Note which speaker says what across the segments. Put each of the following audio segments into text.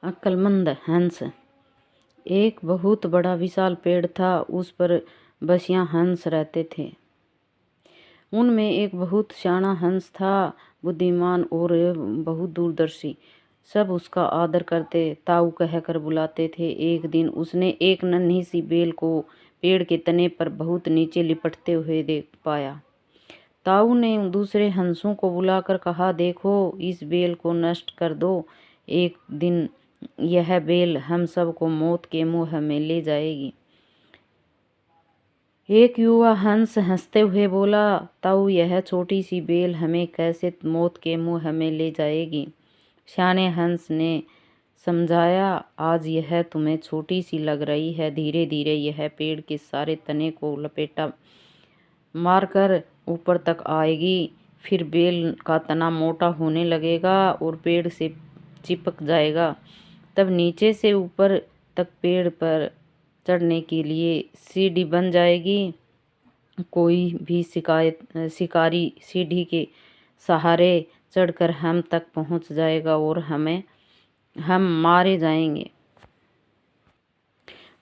Speaker 1: अक्लमंद हंस। एक बहुत बड़ा विशाल पेड़ था, उस पर बसिया हंस रहते थे। उनमें एक बहुत शाना हंस था, बुद्धिमान और बहुत दूरदर्शी। सब उसका आदर करते, ताऊ कहकर बुलाते थे। एक दिन उसने एक नन्ही सी बेल को पेड़ के तने पर बहुत नीचे लिपटते हुए देख पाया। ताऊ ने दूसरे हंसों को बुलाकर कहा, देखो, इस बेल को नष्ट कर दो। एक दिन यह बेल हम सबको मौत के मुंह में ले जाएगी। एक युवा हंस हंसते हुए बोला, ताऊ, यह छोटी सी बेल हमें कैसे मौत के मुंह में ले जाएगी? सियाने हंस ने समझाया, आज यह तुम्हें छोटी सी लग रही है, धीरे धीरे यह पेड़ के सारे तने को लपेटा मारकर ऊपर तक आएगी। फिर बेल का तना मोटा होने लगेगा और पेड़ से चिपक जाएगा। तब नीचे से ऊपर तक पेड़ पर चढ़ने के लिए सीढ़ी बन जाएगी। कोई भी शिकारी सीढ़ी के सहारे चढ़कर हम तक पहुंच जाएगा और हम मारे जाएंगे।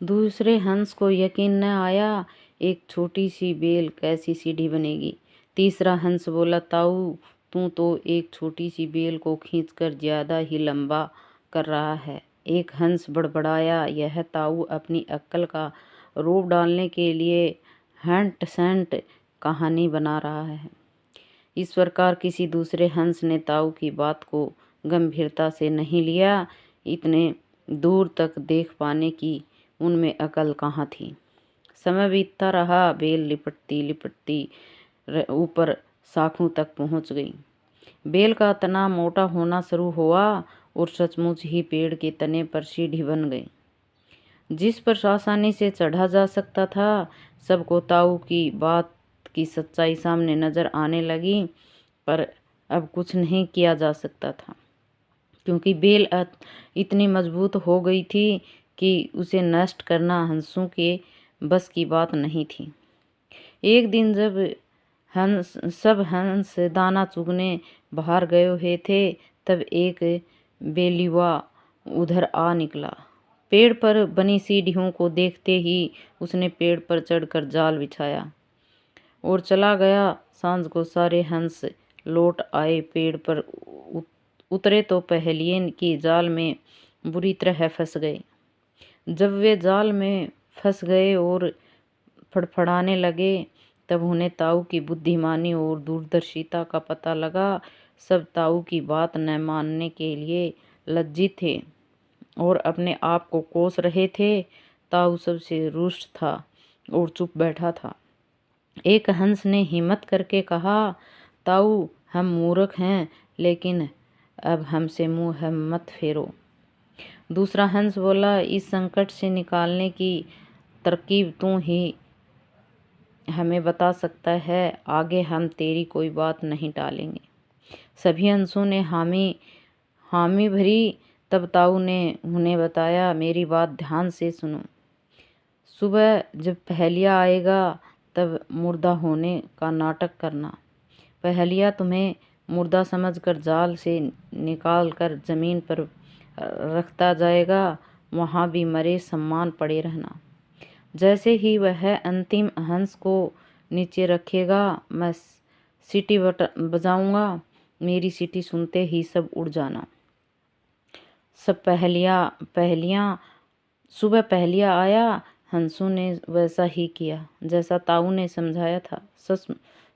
Speaker 1: दूसरे हंस को यकीन न आया, एक छोटी सी बेल कैसी सीढ़ी बनेगी। तीसरा हंस बोला, ताऊ, तू तो एक छोटी सी बेल को खींचकर ज्यादा ही लंबा कर रहा है। एक हंस बड़बड़ाया, यह ताऊ अपनी अक्ल का रूप डालने के लिए हंट सैंट कहानी बना रहा है। इस प्रकार किसी दूसरे हंस ने ताऊ की बात को गंभीरता से नहीं लिया। इतने दूर तक देख पाने की उनमें अकल कहाँ थी। समय बीतता रहा, बेल लिपटती लिपटती ऊपर शाखों तक पहुंच गई। बेल का तना मोटा होना शुरू हुआ और सचमुच ही पेड़ के तने पर सीढ़ी बन गई, जिस पर आसानी से चढ़ा जा सकता था। सबको ताऊ की बात की सच्चाई सामने नजर आने लगी, पर अब कुछ नहीं किया जा सकता था, क्योंकि बेल इतनी मजबूत हो गई थी कि उसे नष्ट करना हंसों के बस की बात नहीं थी। एक दिन जब सब हंस दाना चुगने बाहर गए हुए थे, तब एक बेलिवा उधर आ निकला। पेड़ पर बनी सीढ़ियों को देखते ही उसने पेड़ पर चढ़कर जाल बिछाया और चला गया। सांझ को सारे हंस लौट आए। पेड़ पर उतरे तो पहेलिये की जाल में बुरी तरह फंस गए। जब वे जाल में फंस गए और फड़फड़ाने लगे, तब उन्हें ताऊ की बुद्धिमानी और दूरदर्शिता का पता लगा। सब ताऊ की बात न मानने के लिए लज्जित थे और अपने आप को कोस रहे थे। ताऊ सबसे रुष्ट था और चुप बैठा था। एक हंस ने हिम्मत करके कहा, ताऊ, हम मूर्ख हैं, लेकिन अब हमसे मुंह मत फेरो। दूसरा हंस बोला, इस संकट से निकालने की तरकीब तू ही हमें बता सकता है। आगे हम तेरी कोई बात नहीं टालेंगे। सभी हंसों ने हामी भरी। तब ताऊ ने उन्हें बताया, मेरी बात ध्यान से सुनो। सुबह जब पहेलिया आएगा, तब मुर्दा होने का नाटक करना। पहेलिया तुम्हें मुर्दा समझकर जाल से निकाल कर जमीन पर रखता जाएगा। वहाँ भी मरे सम्मान पड़े रहना। जैसे ही वह अंतिम हंस को नीचे रखेगा, मैं सीटी बजाऊंगा। मेरी सीटी सुनते ही सब उड़ जाना। सब सुबह पहेलिया आया। हंसों ने वैसा ही किया जैसा ताऊ ने समझाया था।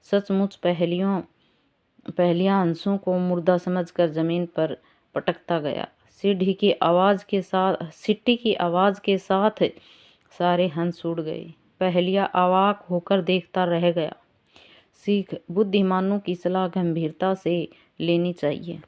Speaker 1: सचमुच पहेलिया हंसों को मुर्दा समझकर जमीन पर पटकता गया। सीटी की आवाज के साथ सारे हंस उड़ गए। पहेलिया अवाक होकर देखता रह गया। सीख, बुद्धिमानों की सलाह गंभीरता से लेनी चाहिए।